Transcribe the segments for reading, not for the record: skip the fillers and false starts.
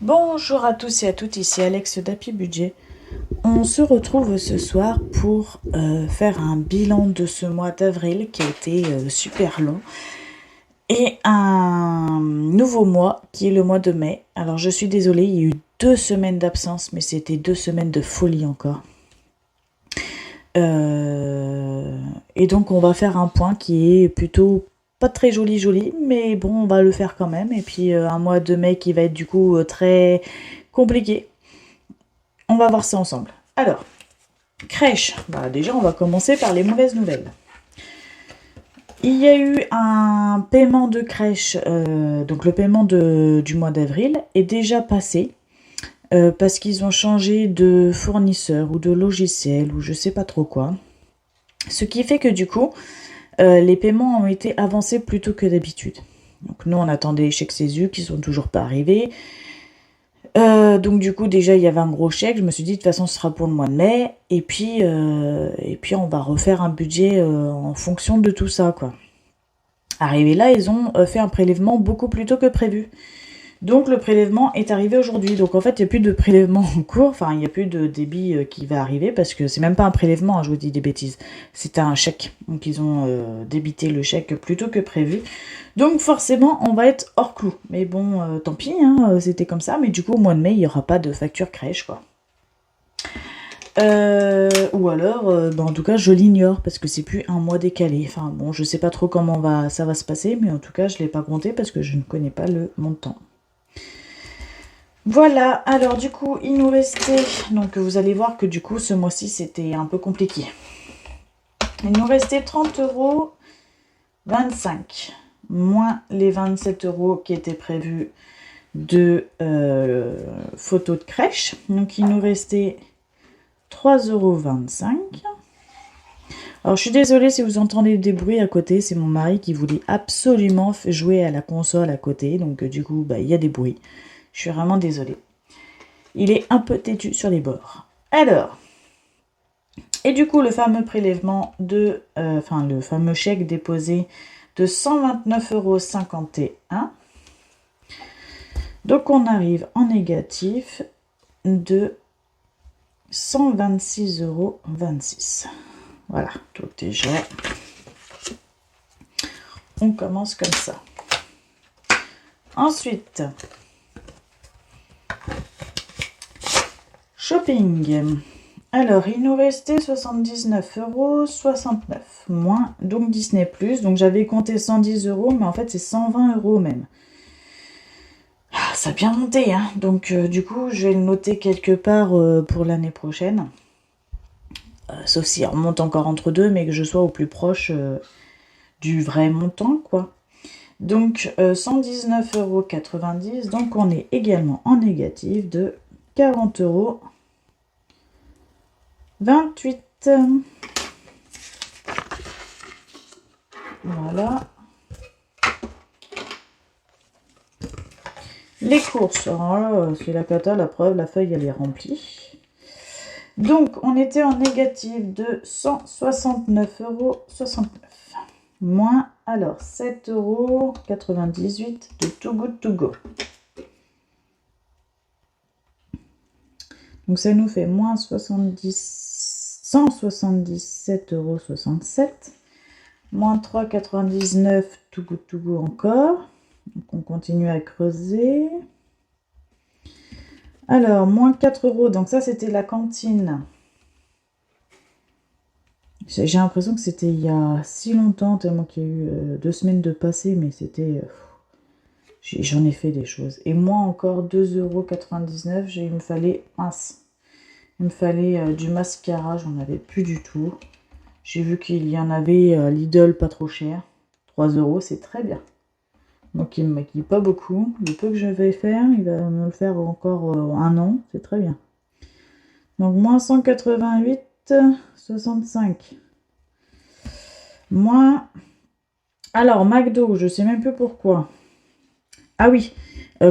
Bonjour à tous et à toutes, ici Alex d'Happy Budget. On se retrouve ce soir pour faire un bilan de ce mois d'avril qui a été super long et un nouveau mois qui est le mois de mai. Alors je suis désolée, il y a eu 2 semaines d'absence, mais c'était 2 semaines de folie encore. Et donc on va faire un point qui est plutôt pas très joli, mais bon, on va le faire quand même. Et puis un mois de mai qui va être du coup très compliqué. On va voir ça ensemble. Alors, crèche. Déjà, on va commencer par les mauvaises nouvelles. Il y a eu un paiement de crèche, donc le paiement du mois d'avril est déjà passé parce qu'ils ont changé de fournisseur ou de logiciel ou je sais pas trop quoi. Ce qui fait que du coup, les paiements ont été avancés plus tôt que d'habitude. Donc nous, on attendait les chèques CESU qui sont toujours pas arrivés. Donc du coup déjà il y avait un gros chèque, je me suis dit de toute façon ce sera pour le mois de mai et puis on va refaire un budget en fonction de tout ça quoi. Arrivé là, ils ont fait un prélèvement beaucoup plus tôt que prévu. Donc le prélèvement est arrivé aujourd'hui. Donc en fait, il n'y a plus de prélèvement en cours, enfin il n'y a plus de débit qui va arriver parce que c'est même pas un prélèvement, hein, je vous dis des bêtises. C'était un chèque. Donc ils ont débité le chèque plus tôt que prévu. Donc forcément, on va être hors clou. Mais bon, tant pis, hein, c'était comme ça. Mais du coup, au mois de mai, il n'y aura pas de facture crèche, quoi. Ou alors, en tout cas, je l'ignore parce que c'est plus un mois décalé. Enfin bon, je sais pas trop comment ça va se passer, mais en tout cas, je l'ai pas compté parce que je ne connais pas le montant. Voilà, alors du coup, il nous restait... Donc vous allez voir que du coup, ce mois-ci, c'était un peu compliqué. Il nous restait 30,25 € moins les 27 € qui étaient prévus de photos de crèche. Donc il nous restait 3,25 €. Alors je suis désolée si vous entendez des bruits à côté, c'est mon mari qui voulait absolument jouer à la console à côté. Donc du coup, il y a des bruits. Je suis vraiment désolée. Il est un peu têtu sur les bords. Alors, et du coup, le fameux prélèvement le fameux chèque déposé de 129,51 €. Donc, on arrive en négatif de 126,26 €. Voilà, donc déjà, on commence comme ça. Ensuite, shopping. Alors, il nous restait 79,69 € moins donc Disney+. Donc, j'avais compté 110 €, mais en fait, c'est 120 € même. Ah, ça a bien monté, hein. Donc, du coup, je vais le noter quelque part pour l'année prochaine. Sauf si on remonte encore entre deux, mais que je sois au plus proche du vrai montant, quoi. Donc, 119,90 €. Donc, on est également en négatif de 40,28 €. Voilà. Les courses, alors là, c'est la cata, la preuve, la feuille elle est remplie. Donc on était en négatif de 169,69 € moins alors 7,98 € de Too Good To Go. Donc ça nous fait moins 177,67 € moins 3,99 € Too Good To Go encore. Donc on continue à creuser. Alors, moins 4 €. Donc ça, c'était la cantine. J'ai l'impression que c'était il y a si longtemps, tellement qu'il y a eu 2 semaines de passé, mais c'était... j'en ai fait des choses. Et moi encore, 2,99 €. Il me fallait... Il me fallait du mascara, j'en avais plus du tout. J'ai vu qu'il y en avait Lidl pas trop cher. 3 €, c'est très bien. Donc il ne maquille pas beaucoup. Le peu que je vais faire, il va me le faire encore un an. C'est très bien. Donc moins 188,65. Moins... Alors McDo, je sais même plus pourquoi. Ah oui,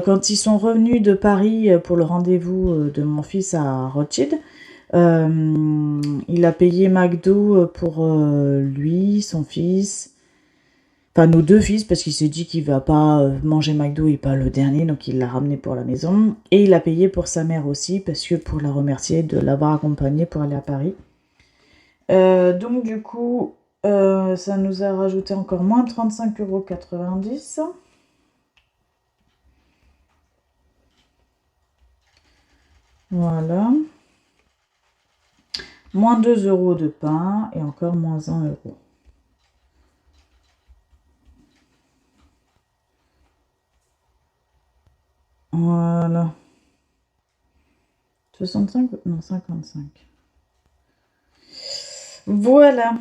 quand ils sont revenus de Paris pour le rendez-vous de mon fils à Rothschild, il a payé McDo pour lui, son fils Enfin, nos deux fils, parce qu'il s'est dit qu'il va pas manger McDo et pas le dernier, donc il l'a ramené pour la maison. Et il a payé pour sa mère aussi, parce que pour la remercier de l'avoir accompagnée pour aller à Paris. Donc du coup, ça nous a rajouté encore moins 35,90 €. Voilà. Moins 2 € de pain et encore moins 1 €. Voilà. 65? Non, 55. Voilà.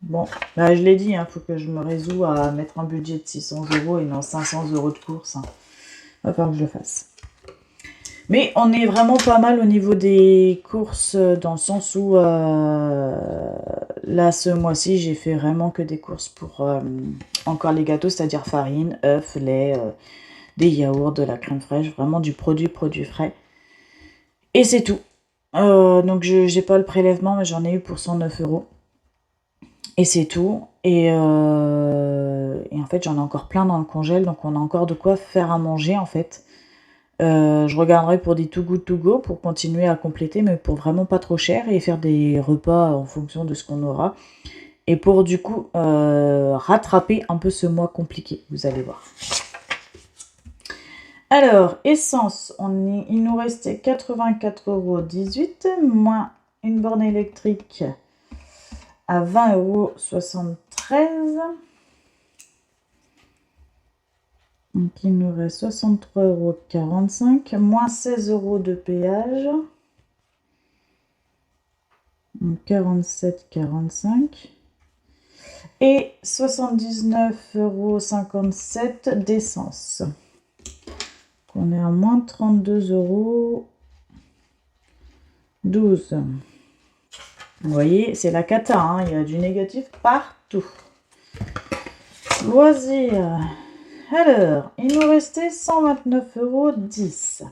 Bon, là je l'ai dit, hein, faut que je me résous à mettre un budget de 600 € et non 500 € de course. Hein. Va falloir que je le fasse. Mais on est vraiment pas mal au niveau des courses, dans le sens où là ce mois-ci j'ai fait vraiment que des courses pour encore les gâteaux, c'est-à-dire farine, œufs, lait, des yaourts, de la crème fraîche, vraiment du produit frais. Et c'est tout. Donc j'ai pas le prélèvement, mais j'en ai eu pour 109 €. Et c'est tout. Et en fait j'en ai encore plein dans le congèle, donc on a encore de quoi faire à manger en fait. Je regarderai pour des Too Good To Go pour continuer à compléter, mais pour vraiment pas trop cher et faire des repas en fonction de ce qu'on aura. Et pour du coup rattraper un peu ce mois compliqué, vous allez voir. Alors, essence, il nous restait 84,18 €, moins une borne électrique à 20,73 €. Donc il nous reste 63,45 €, moins 16 € de péage. Donc 47,45 € et 79,57 € d'essence. On est à moins 32,12 €. Vous voyez, c'est la cata, hein, il y a du négatif partout. Loisirs. Alors, il nous restait 129,10 €.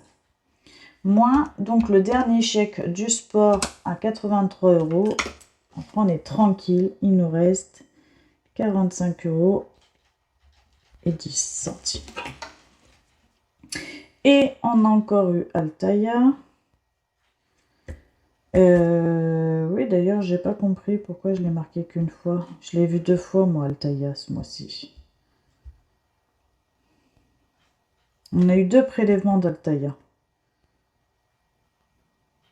Moins, donc le dernier chèque du sport à 83 €. Après, on est tranquille, il nous reste 45,10 €. Et on a encore eu Altaïa. Oui, d'ailleurs, j'ai pas compris pourquoi je l'ai marqué qu'une fois. Je l'ai vu 2 fois, moi, Altaïa, ce mois-ci. On a eu 2 prélèvements d'Altaïa.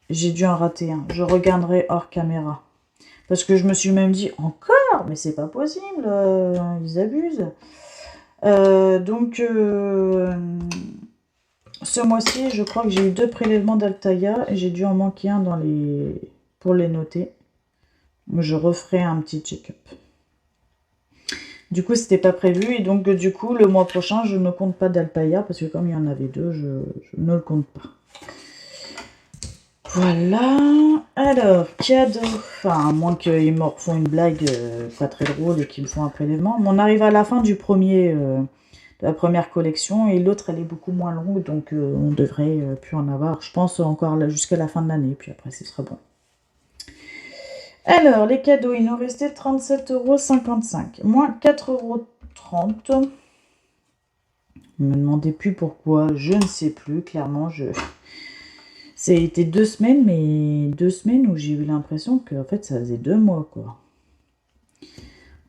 J'ai dû en rater un. Je regarderai hors caméra. Parce que je me suis même dit, encore? Mais c'est pas possible, ils abusent. Donc, ce mois-ci, je crois que j'ai eu 2 prélèvements d'Altaïa et j'ai dû en manquer un pour les noter. Je referai un petit check-up. Du coup, c'était pas prévu et donc du coup, le mois prochain, je ne compte pas d'Altaïa parce que comme il y en avait 2, je ne le compte pas. Voilà. Alors, cadeau. Enfin, à moins qu'ils me refont une blague pas très drôle et qu'ils me font un prélèvement. Mais on arrive à la fin de la première collection et l'autre, elle est beaucoup moins longue. Donc, on devrait plus en avoir, je pense, encore jusqu'à la fin de l'année. Puis après, ce sera bon. Alors, les cadeaux, il nous restait 37,55 €. Moins 4,30 €. Ne me demandez plus pourquoi, je ne sais plus. Clairement, C'était 2 semaines, mais 2 semaines où j'ai eu l'impression que en fait ça faisait 2 mois quoi.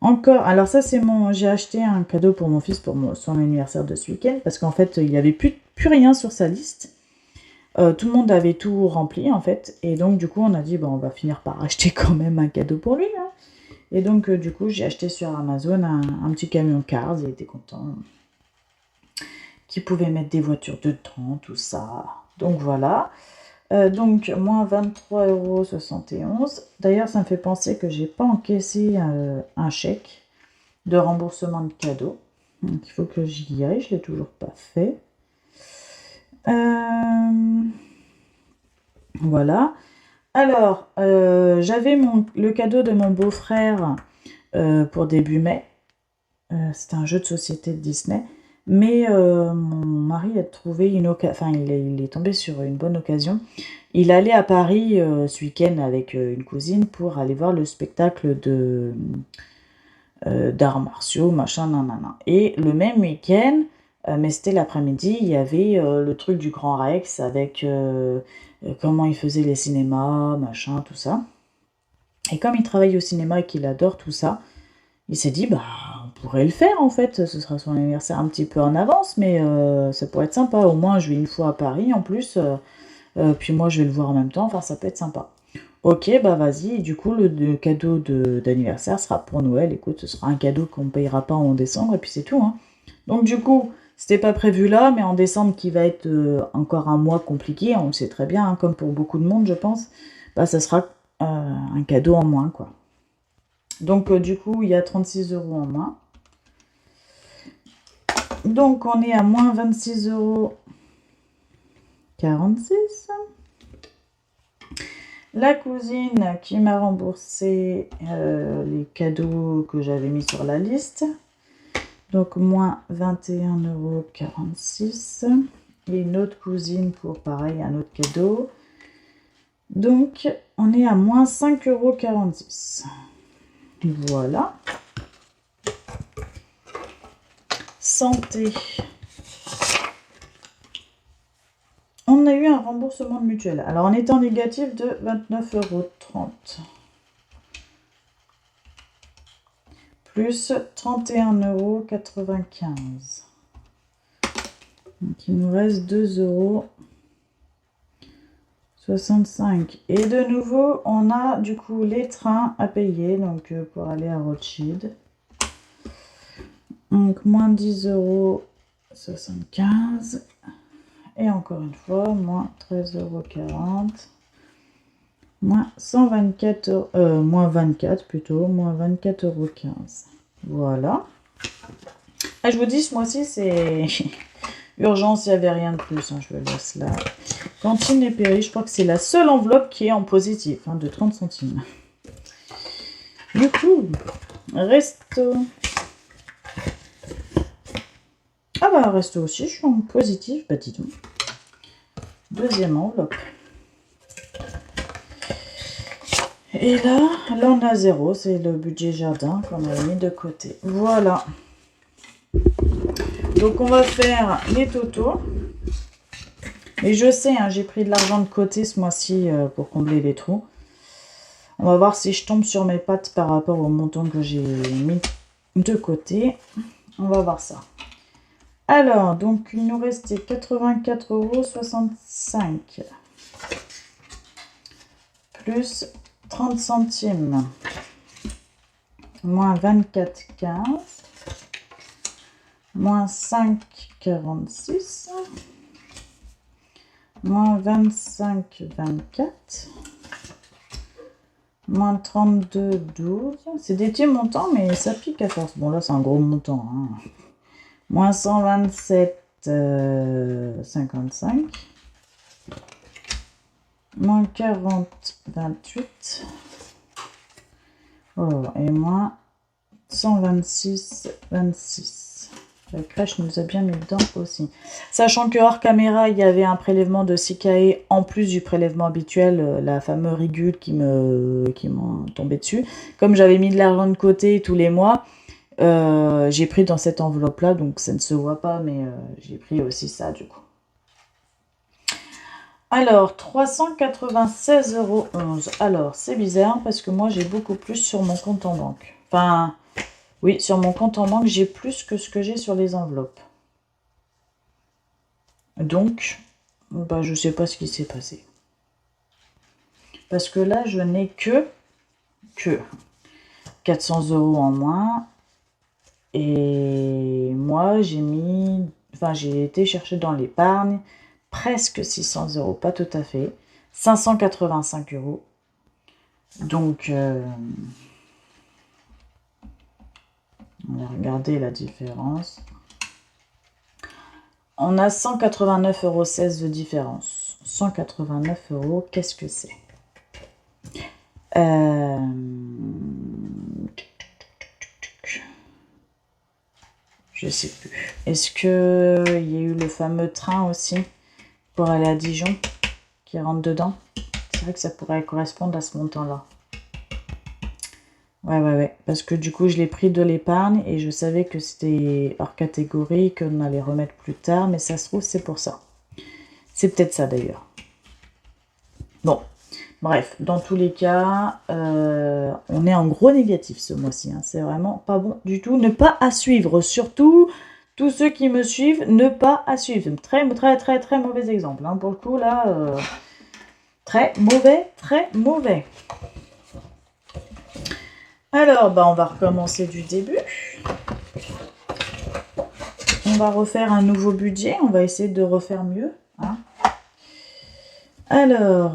Encore, alors ça c'est j'ai acheté un cadeau pour mon fils pour son anniversaire de ce week-end parce qu'en fait il n'y avait plus rien sur sa liste. Tout le monde avait tout rempli en fait et donc du coup on a dit bon on va finir par acheter quand même un cadeau pour lui. Hein. Et donc du coup j'ai acheté sur Amazon un petit camion Cars, il était content. Qui pouvait mettre des voitures dedans, tout ça. Donc voilà. Donc, moins 23,71 €. D'ailleurs, ça me fait penser que j'ai pas encaissé un chèque de remboursement de cadeau. Donc, il faut que j'y aille. Je l'ai toujours pas fait. Voilà. Alors, j'avais le cadeau de mon beau-frère pour début mai. C'était un jeu de société de Disney. Mais mon mari a trouvé il est tombé sur une bonne occasion. Il allait à Paris ce week-end avec une cousine pour aller voir le spectacle de d'arts martiaux, machin, nanana. Et le même week-end, mais c'était l'après-midi, il y avait le truc du Grand Rex avec comment il faisait les cinémas, machin, tout ça. Et comme il travaille au cinéma et qu'il adore tout ça, il s'est dit, bah, on pourrait le faire en fait, ce sera son anniversaire un petit peu en avance, mais ça pourrait être sympa. Au moins, je vais une fois à Paris en plus, puis moi je vais le voir en même temps, enfin ça peut être sympa. Ok, bah vas-y, et du coup le cadeau d'anniversaire sera pour Noël, écoute, ce sera un cadeau qu'on ne payera pas en décembre, et puis c'est tout, hein. Donc du coup, c'était pas prévu là, mais en décembre qui va être encore un mois compliqué, on le sait très bien, hein, comme pour beaucoup de monde je pense, bah ça sera un cadeau en moins quoi. Donc du coup, il y a 36 euros en moins. Donc on est à moins 26,46 €. La cousine qui m'a remboursé les cadeaux que j'avais mis sur la liste. Donc moins 21,46 €. Et une autre cousine pour pareil, un autre cadeau. Donc on est à moins 5,46 €. Voilà. Santé. On a eu un remboursement de mutuelle. Alors on était en négatif de 29,30 €. Plus 31,95 €. Donc il nous reste 2,65 €. Et de nouveau, on a du coup les trains à payer donc pour aller à Rothschild. Donc moins 10,75 €. Et encore une fois, moins 13,40 €. Moins 124 moins 24 plutôt, moins 24,15 €. Voilà. Ah, je vous dis, ce mois-ci, c'est urgence, il n'y avait rien de plus. Hein, je le laisse là. Cantine et Péri, je crois que c'est la seule enveloppe qui est en positif, hein, de 30 centimes. Du coup, resto. Ah bah, resto aussi, je suis en positif. Bah, dis donc. Deuxième enveloppe. Et là, on a 0, c'est le budget jardin qu'on a mis de côté. Voilà. Donc on va faire les totaux. Et je sais, hein, j'ai pris de l'argent de côté ce mois-ci pour combler les trous. On va voir si je tombe sur mes pattes par rapport au montant que j'ai mis de côté. On va voir ça. Alors, donc il nous restait 84,65 € plus 30 centimes moins 24,15 € moins 5,46 € moins 25,24 € moins 32,12 €. C'est des petits montants, mais ça pique à force. Bon, là, c'est un gros montant. Hein. Moins 127,55 €. Moins 40,28 €. Oh, et moins 126,26 €. La crèche nous a bien mis dedans aussi. Sachant que hors caméra, il y avait un prélèvement de Sikae en plus du prélèvement habituel, la fameuse rigule qui m'en tombait dessus. Comme j'avais mis de l'argent de côté tous les mois, j'ai pris dans cette enveloppe-là, donc ça ne se voit pas, mais j'ai pris aussi ça du coup. Alors, 396,11 €. Alors, c'est bizarre parce que moi, j'ai beaucoup plus sur mon compte en banque. Enfin, oui, sur mon compte en banque, j'ai plus que ce que j'ai sur les enveloppes. Donc, bah, je ne sais pas ce qui s'est passé. Parce que là, je n'ai que 400 € en moins. Et moi, j'ai été chercher dans l'épargne presque 600 €, pas tout à fait. 585 €. Donc, on va regarder la différence. On a 189,16 € de différence. 189 €, qu'est-ce que c'est? Je sais plus. Est-ce qu'il y a eu le fameux train aussi pour aller à Dijon qui rentre dedans? C'est vrai que ça pourrait correspondre à ce montant-là. Ouais. Parce que du coup, je l'ai pris de l'épargne et je savais que c'était hors catégorie, qu'on allait remettre plus tard, mais ça se trouve, c'est pour ça. C'est peut-être ça d'ailleurs. Bon, bref, dans tous les cas, on est en gros négatif ce mois-ci. Hein. C'est vraiment pas bon du tout. Ne pas à suivre. Surtout, tous ceux qui me suivent, ne pas à suivre. Très mauvais exemple. Hein. Pour le coup, là, très mauvais. Alors, bah, on va recommencer du début. On va refaire un nouveau budget. On va essayer de refaire mieux. Hein. Alors,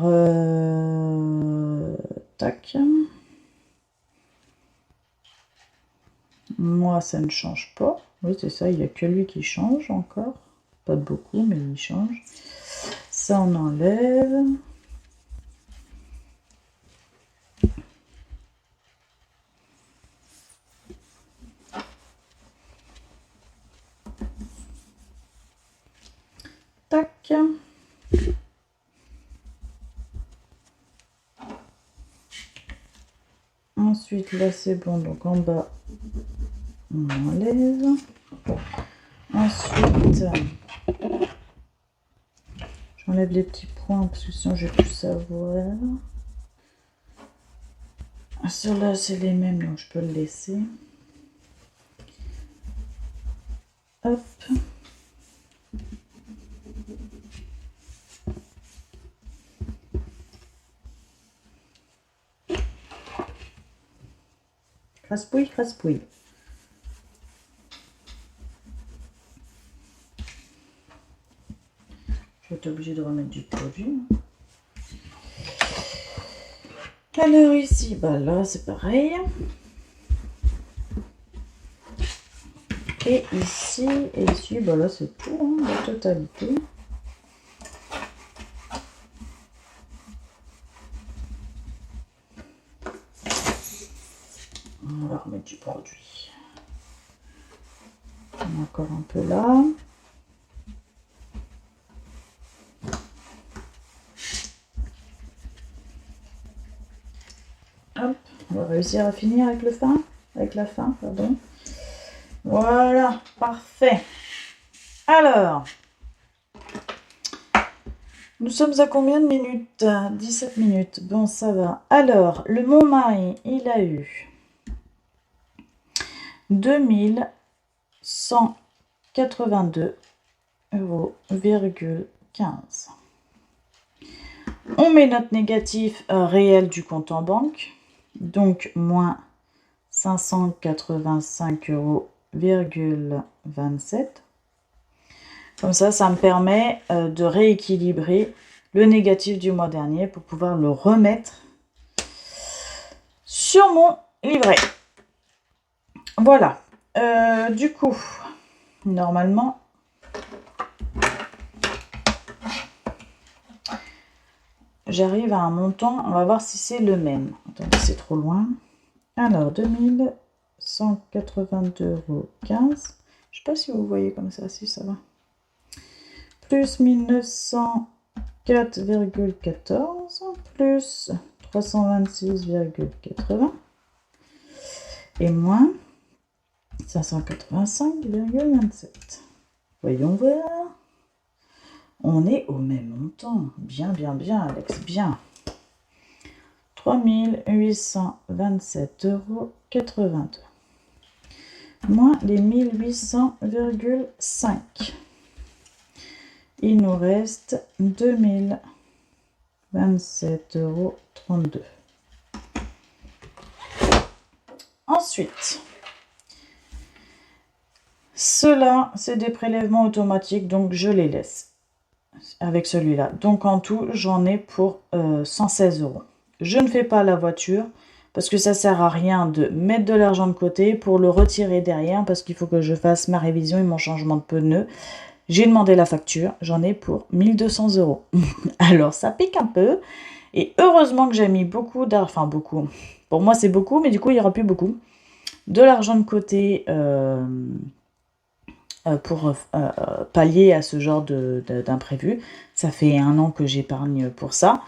tac. Moi, ça ne change pas. Oui, c'est ça, il n'y a que lui qui change encore. Pas beaucoup, mais il change. Ça, on enlève. Tac. Ensuite, là, c'est bon. Donc, en bas, on enlève. Ensuite, j'enlève les petits points parce que sinon, je vais plus savoir. Ceux-là, c'est les mêmes, donc je peux le laisser. Hop. Crasse-pouille. Je vais être obligée de remettre du produit. Alors ici, bah là c'est pareil. Et ici, bah là c'est tout, hein, la totalité. On va remettre du produit. Encore un peu là. Hop, on va réussir à finir avec la fin, pardon. Voilà, parfait. Alors, nous sommes à combien de minutes? 17 minutes. Bon, ça va. Alors, le Montmari, il a eu 2182,15 €. On met notre négatif réel du compte en banque, donc moins 585,27 €. Comme ça me permet de rééquilibrer le négatif du mois dernier pour pouvoir le remettre sur mon livret. Voilà. Du coup, normalement, j'arrive à un montant. On va voir si c'est le même. Attendez, c'est trop loin. Alors, 2182,15 €. Je sais pas si vous voyez comme ça, si ça va. Plus 1904,14 €, plus 326,80 € et moins 585,27 €. Voyons voir. On est au même montant. Bien, Alex, bien. 3827,82 € moins les 1800,5 €. Il nous reste 2027,32 €. Ensuite, ceux-là, c'est des prélèvements automatiques, donc je les laisse avec celui-là. Donc en tout, j'en ai pour 116 €. Je ne fais pas la voiture parce que ça sert à rien de mettre de l'argent de côté pour le retirer derrière parce qu'il faut que je fasse ma révision et mon changement de pneu. J'ai demandé la facture, j'en ai pour 1200 €. Alors ça pique un peu et heureusement que j'ai mis beaucoup d'argent, enfin beaucoup. Pour moi c'est beaucoup, mais du coup il n'y aura plus beaucoup de l'argent de côté pour pallier à ce genre d'imprévu. Ça fait 1 an que j'épargne pour ça.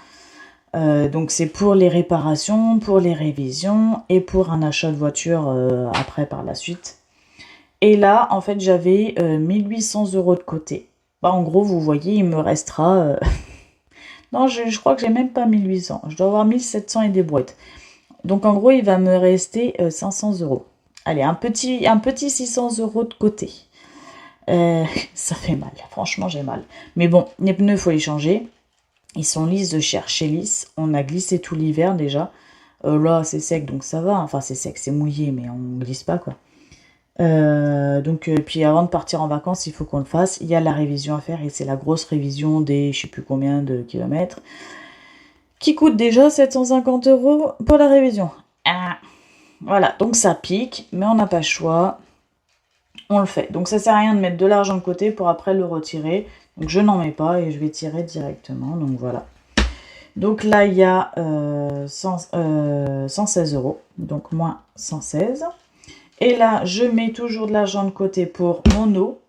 Donc c'est pour les réparations, pour les révisions et pour un achat de voiture après par la suite. Et là, en fait, j'avais 1800 euros de côté. Bah, en gros, vous voyez, il me restera... Non, je crois que j'ai même pas 1800. Je dois avoir 1700 et des boîtes. Donc en gros, il va me rester 500 euros. Allez, un petit 600 euros de côté. Ça fait mal, franchement j'ai mal. Mais bon, les pneus, faut les changer. Ils sont lisses de chez Lisse. On a glissé tout l'hiver déjà. Là, c'est sec, donc ça va. Enfin, c'est sec, c'est mouillé, mais on glisse pas, quoi. Puis avant de partir en vacances, il faut qu'on le fasse. Il y a la révision à faire et c'est la grosse révision des je sais plus combien de kilomètres qui coûte déjà 750 euros pour la révision. Ah, voilà, donc ça pique, mais on n'a pas le choix. On le fait. Donc ça sert à rien de mettre de l'argent de côté pour après le retirer. Donc je n'en mets pas et je vais tirer directement. Donc voilà. Donc là, il y a 116 euros. Donc moins 116. Et là, je mets toujours de l'argent de côté pour mon eau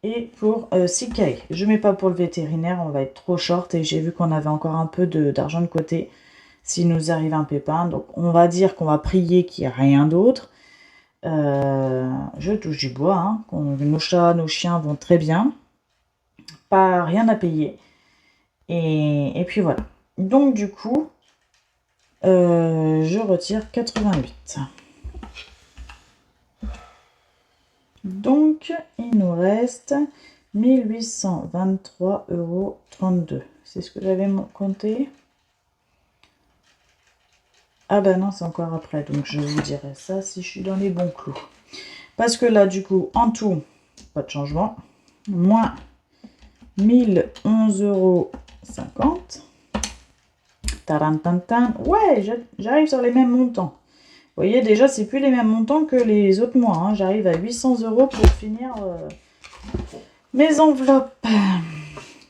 et pour Sikae. Je mets pas pour le vétérinaire, on va être trop short. Et j'ai vu qu'on avait encore un peu d'argent de côté s'il nous arrive un pépin. Donc on va dire qu'on va prier qu'il n'y ait rien d'autre. Je touche du bois, hein. Nos chats, nos chiens vont très bien. Pas rien à payer. Et puis voilà. Donc du coup, je retire 88. Donc, il nous reste 1823,32 euros. C'est ce que j'avais compté. Ah ben non, c'est encore après, donc je vous dirai ça si je suis dans les bons clous. Parce que là, du coup, en tout, pas de changement. Moins 1011,50 euros. Tarantantan. Ouais, j'arrive sur les mêmes montants. Vous voyez, déjà, c'est plus les mêmes montants que les autres mois. Hein. J'arrive à 800 euros pour finir mes enveloppes.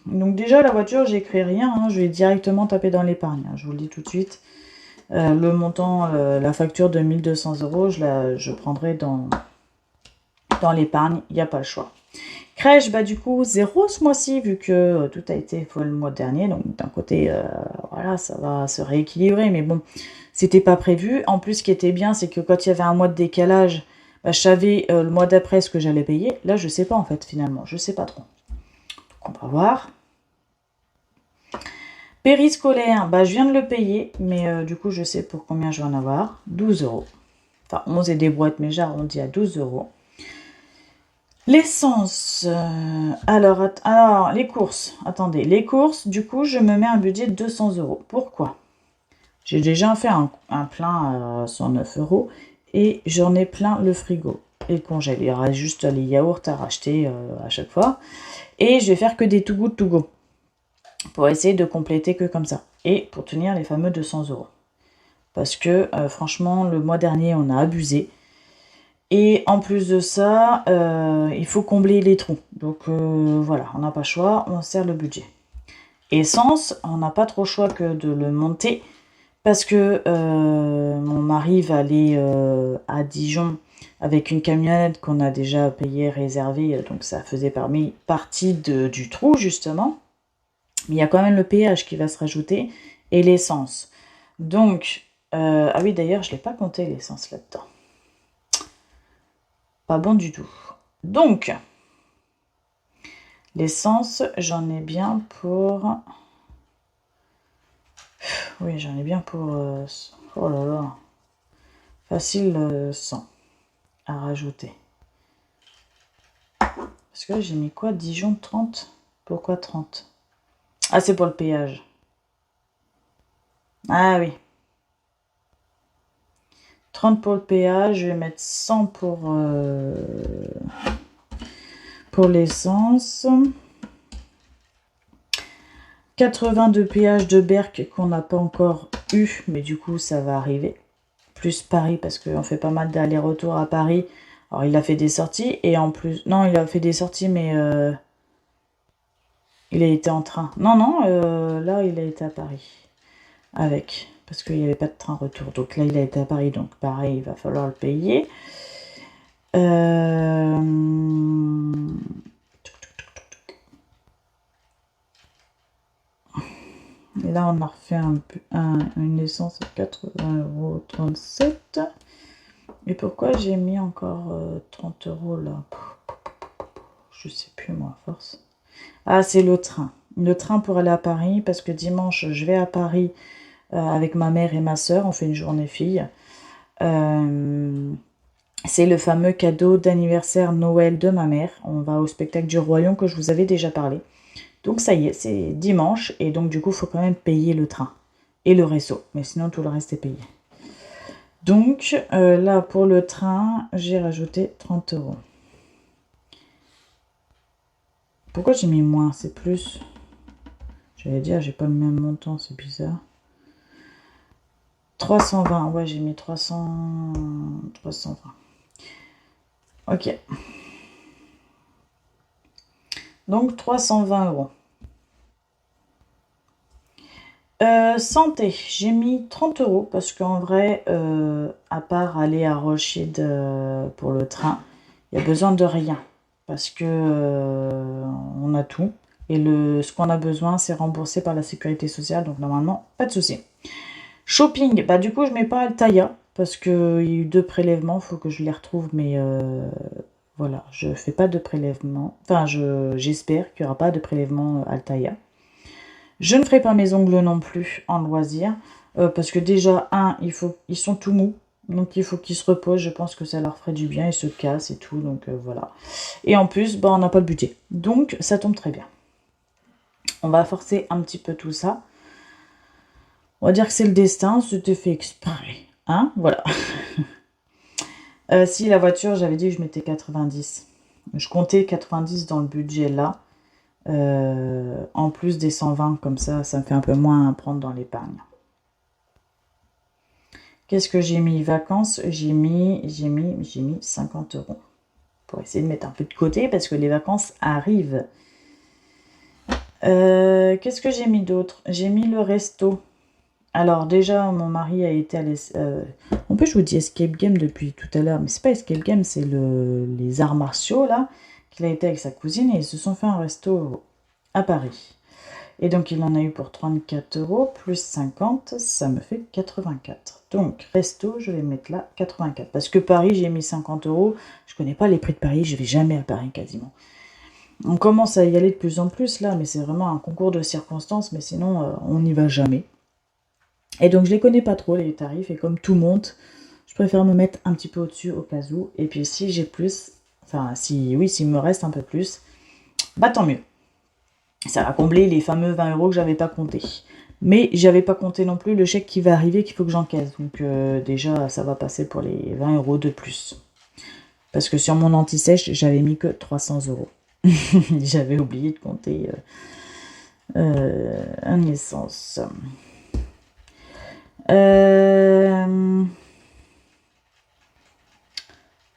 Donc déjà, la voiture, j'écris rien. Hein. Je vais directement taper dans l'épargne. Hein. Je vous le dis tout de suite. Le montant, la facture de 1200 euros, je prendrai dans l'épargne. Il n'y a pas le choix. Crèche, bah du coup, 0 ce mois-ci, vu que tout a été fait le mois dernier. Donc d'un côté, voilà, ça va se rééquilibrer. Mais bon, c'était pas prévu. En plus, ce qui était bien, c'est que quand il y avait un mois de décalage, bah, je savais le mois d'après ce que j'allais payer. Là, je sais pas en fait, finalement. Je sais pas trop. Donc, on va voir. Périscolaire, bah, je viens de le payer. Mais du coup, je sais pour combien je vais en avoir. 12 euros. Enfin, 11 et des boîtes, mais j'arrondis à 12 euros. L'essence. Alors, les courses. Attendez, les courses, du coup, je me mets un budget de 200 euros. Pourquoi? J'ai déjà fait un plein à 109 euros et j'en ai plein le frigo et le congèle. Il y aura juste les yaourts à racheter à chaque fois. Et je vais faire que des Too Good To Go pour essayer de compléter que comme ça. Et pour tenir les fameux 200 euros. Parce que franchement, le mois dernier, on a abusé. Et en plus de ça, il faut combler les trous. Donc voilà, on n'a pas le choix, on serre le budget. Essence, on n'a pas trop le choix que de le monter. Parce que mon mari va aller à Dijon avec une camionnette qu'on a déjà payée, réservée. Donc ça faisait partie du trou, justement. Mais il y a quand même le péage qui va se rajouter et l'essence. Donc, ah oui, d'ailleurs, je ne l'ai pas compté l'essence là-dedans. Pas bon du tout. Donc, l'essence, j'en ai bien pour... Oui, j'en ai bien pour... Oh là là. Facile 100 à rajouter. Parce que là, j'ai mis quoi? Dijon 30? Pourquoi 30? Ah, c'est pour le péage. Ah oui. 30 pour le péage, je vais mettre 100 pour l'essence. 80 de péage de Berck qu'on n'a pas encore eu, mais du coup ça va arriver. Plus Paris, parce qu'on fait pas mal d'allers-retours à Paris. Alors il a fait des sorties, et en plus... Non, il a fait des sorties, mais... il a été en train. Non, là il a été à Paris. Avec... Parce qu'il n'y avait pas de train retour. Donc là il a été à Paris, donc pareil, il va falloir le payer. Et là, on a refait une essence à 80,37 €. Et pourquoi j'ai mis encore 30 € là? Je sais plus moi, à force. Ah, c'est le train. Le train pour aller à Paris, parce que dimanche, je vais à Paris avec ma mère et ma soeur. On fait une journée fille. C'est le fameux cadeau d'anniversaire Noël de ma mère. On va au spectacle du Roi Lion que je vous avais déjà parlé. Donc ça y est, c'est dimanche. Et donc du coup, il faut quand même payer le train. Et le réseau. Mais sinon, tout le reste est payé. Donc là, pour le train, j'ai rajouté 30 €. Pourquoi j'ai mis moins? C'est plus. J'allais dire, j'ai pas le même montant, c'est bizarre. 320, ouais, j'ai mis 320. Ok. Donc 320 €. Santé, j'ai mis 30 € parce qu'en vrai, à part aller à Rothschild pour le train, il y a besoin de rien parce que on a tout et ce qu'on a besoin c'est remboursé par la sécurité sociale, donc normalement pas de souci. Shopping, bah du coup je mets pas Altaïa parce qu'il y a eu 2 prélèvements, faut que je les retrouve, mais voilà, je fais pas de prélèvement. Enfin, j'espère qu'il n'y aura pas de prélèvement Altaïa. Je ne ferai pas mes ongles non plus en loisir, parce que déjà, ils sont tout mous, donc il faut qu'ils se reposent, je pense que ça leur ferait du bien, ils se cassent et tout, donc voilà. Et en plus, bah, on n'a pas le budget, donc ça tombe très bien. On va forcer un petit peu tout ça. On va dire que c'est le destin, c'était fait exprès, hein, voilà. Si la voiture, j'avais dit que je mettais 90. Je comptais 90 dans le budget là. En plus des 120, comme ça me fait un peu moins à prendre dans l'épargne. Qu'est-ce que j'ai mis? Vacances, j'ai mis 50 € pour essayer de mettre un peu de côté parce que les vacances arrivent. Qu'est-ce que j'ai mis d'autre? J'ai mis le resto. Alors déjà, mon mari a été à en plus, je vous dis Escape Game depuis tout à l'heure, mais c'est pas Escape Game, c'est les arts martiaux là, qu'il a été avec sa cousine et ils se sont fait un resto à Paris. Et donc il en a eu pour 34 € plus 50, ça me fait 84. Donc resto, je vais mettre là 84. Parce que Paris, j'ai mis 50 €. Je connais pas les prix de Paris, je vais jamais à Paris quasiment. On commence à y aller de plus en plus là, mais c'est vraiment un concours de circonstances, mais sinon on n'y va jamais. Et donc je les connais pas trop les tarifs, et comme tout monte, je préfère me mettre un petit peu au-dessus au cas où. Et puis si j'ai plus, enfin s'il me reste un peu plus, bah tant mieux. Ça va combler les fameux 20 € que j'avais pas compté. Mais j'avais pas compté non plus le chèque qui va arriver qu'il faut que j'encaisse. Donc déjà ça va passer pour les 20 € de plus. Parce que sur mon anti-sèche, j'avais mis que 300 €. J'avais oublié de compter un essence.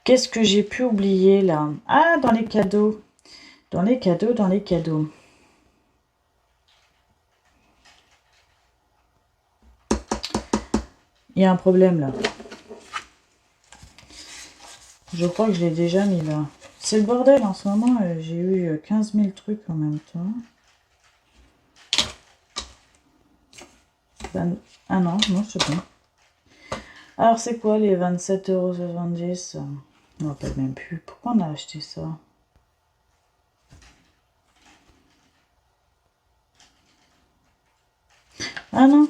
Qu'est-ce que j'ai pu oublier là? Ah, dans les cadeaux. Dans les cadeaux. Il y a un problème là. Je crois que je l'ai déjà mis là. C'est le bordel en ce moment. J'ai eu 15 000 trucs en même temps. Ah non, c'est bon. Alors c'est quoi les 27,70 €? Je me rappelle même plus. Pourquoi on a acheté ça? Ah non.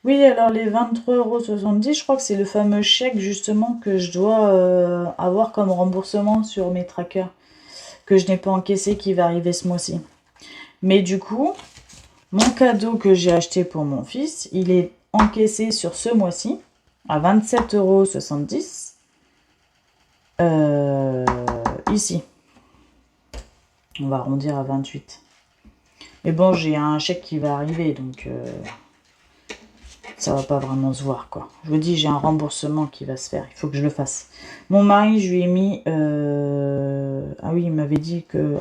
Oui, alors les 23,70 €, je crois que c'est le fameux chèque justement que je dois avoir comme remboursement sur mes trackers, que je n'ai pas encaissé, qui va arriver ce mois-ci. Mais du coup, mon cadeau que j'ai acheté pour mon fils, il est encaissé sur ce mois-ci à 27,70 €. Ici. On va arrondir à 28. Mais bon, j'ai un chèque qui va arriver, donc ça va pas vraiment se voir, quoi. Je vous dis, j'ai un remboursement qui va se faire. Il faut que je le fasse. Mon mari, je lui ai mis... Ah oui, il m'avait dit que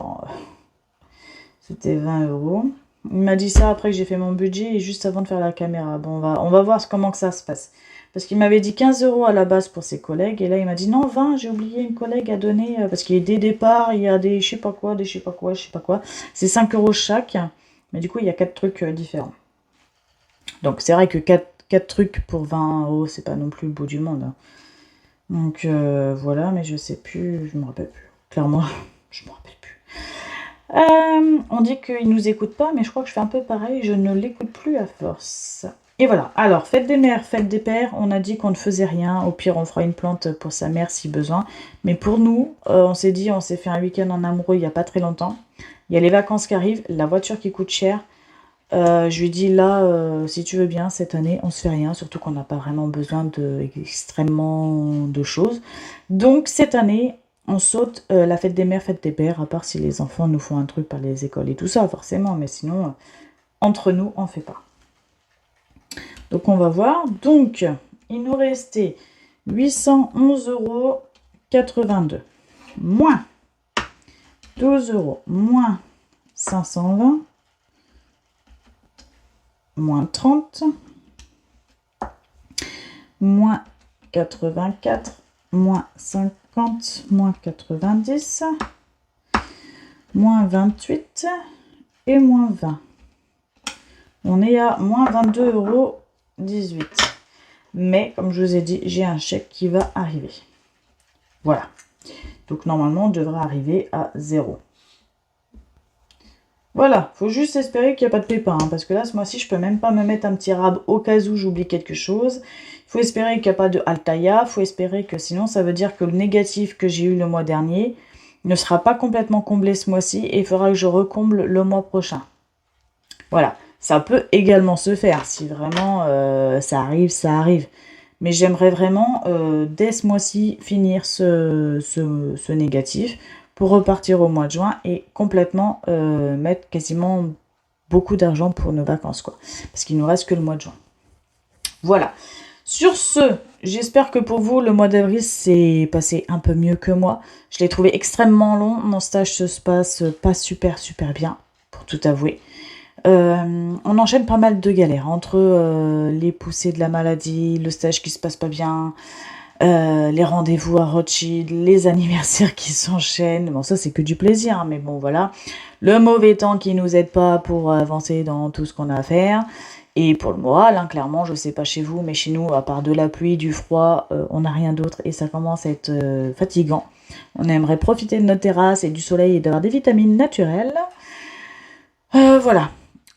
c'était 20 €. Il m'a dit ça après que j'ai fait mon budget et juste avant de faire la caméra. Bon, on va voir comment que ça se passe. Parce qu'il m'avait dit 15 € à la base pour ses collègues. Et là, il m'a dit non, 20, j'ai oublié une collègue à donner. Parce qu'il y a des départs, il y a des je sais pas quoi, des je sais pas quoi. C'est 5 € chaque. Mais du coup, il y a 4 trucs différents. Donc c'est vrai que 4 trucs pour 20 €, c'est pas non plus le bout du monde. Hein. Donc voilà, mais je sais plus, je me rappelle plus. Clairement, je me rappelle plus. On dit qu'il nous écoute pas, mais je crois que je fais un peu pareil, je ne l'écoute plus à force. Et voilà, alors fête des mères, fête des pères, on a dit qu'on ne faisait rien, au pire on fera une plante pour sa mère si besoin. Mais pour nous, on s'est dit, on s'est fait un week-end en amoureux il n'y a pas très longtemps. Il y a les vacances qui arrivent, la voiture qui coûte cher. Je lui dis là, si tu veux bien, cette année, on se fait rien, surtout qu'on n'a pas vraiment besoin extrêmement de choses. Donc cette année, on saute la fête des mères, fête des pères, à part si les enfants nous font un truc par les écoles et tout ça, forcément, mais sinon, entre nous, on fait pas. Donc on va voir. Donc, il nous restait 811,82 €, moins 12 €, moins 520, moins 30, moins 84, moins 50, moins 90, moins 28 et moins 20. On est à moins 22,18 €. Mais, comme je vous ai dit, j'ai un chèque qui va arriver. Voilà. Donc, normalement, on devrait arriver à 0. Voilà, faut juste espérer qu'il n'y a pas de pépin, hein, parce que là, ce mois-ci, je peux même pas me mettre un petit rab au cas où j'oublie quelque chose. Il faut espérer qu'il n'y a pas de Altaïa, il faut espérer que sinon, ça veut dire que le négatif que j'ai eu le mois dernier ne sera pas complètement comblé ce mois-ci et il faudra que je recomble le mois prochain. Voilà, ça peut également se faire, si vraiment ça arrive, ça arrive. Mais j'aimerais vraiment, dès ce mois-ci, finir ce négatif pour repartir au mois de juin et complètement mettre quasiment beaucoup d'argent pour nos vacances, quoi. Parce qu'il nous reste que le mois de juin. Voilà. Sur ce, j'espère que pour vous, le mois d'avril s'est passé un peu mieux que moi. Je l'ai trouvé extrêmement long. Mon stage se passe pas super bien, pour tout avouer. On enchaîne pas mal de galères entre les poussées de la maladie, le stage qui se passe pas bien, les rendez-vous à Rothschild, les anniversaires qui s'enchaînent. Bon, ça c'est que du plaisir, hein, mais bon voilà. Le mauvais temps qui nous aide pas pour avancer dans tout ce qu'on a à faire. Et pour le moral, hein, clairement, je sais pas chez vous, mais chez nous, à part de la pluie, du froid, on n'a rien d'autre et ça commence à être fatigant. On aimerait profiter de notre terrasse et du soleil et d'avoir des vitamines naturelles. Voilà.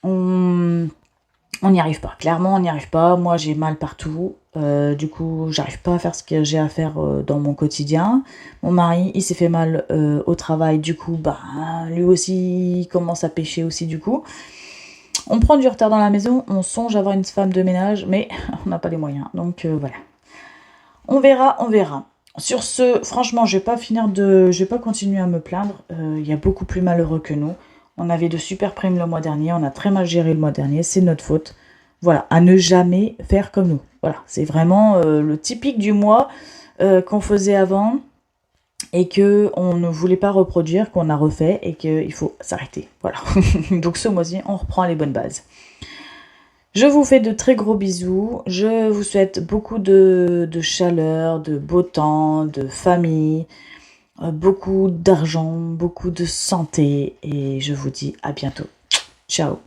On n'y arrive pas. Clairement, on n'y arrive pas. Moi, j'ai mal partout. Du coup, j'arrive pas à faire ce que j'ai à faire dans mon quotidien. Mon mari, il s'est fait mal au travail. Du coup, lui aussi, il commence à pêcher aussi du coup. On prend du retard dans la maison. On songe à avoir une femme de ménage, mais on n'a pas les moyens. Donc voilà. On verra. Sur ce, franchement, je vais pas continuer à me plaindre. Il y a beaucoup plus malheureux que nous. On avait de super primes le mois dernier, on a très mal géré le mois dernier, c'est notre faute. Voilà, à ne jamais faire comme nous. Voilà, c'est vraiment le typique du mois qu'on faisait avant et qu'on ne voulait pas reproduire, qu'on a refait et qu'il faut s'arrêter. Voilà, donc ce mois-ci, on reprend les bonnes bases. Je vous fais de très gros bisous, je vous souhaite beaucoup de chaleur, de beau temps, de famille, beaucoup d'argent, beaucoup de santé et je vous dis à bientôt. Ciao.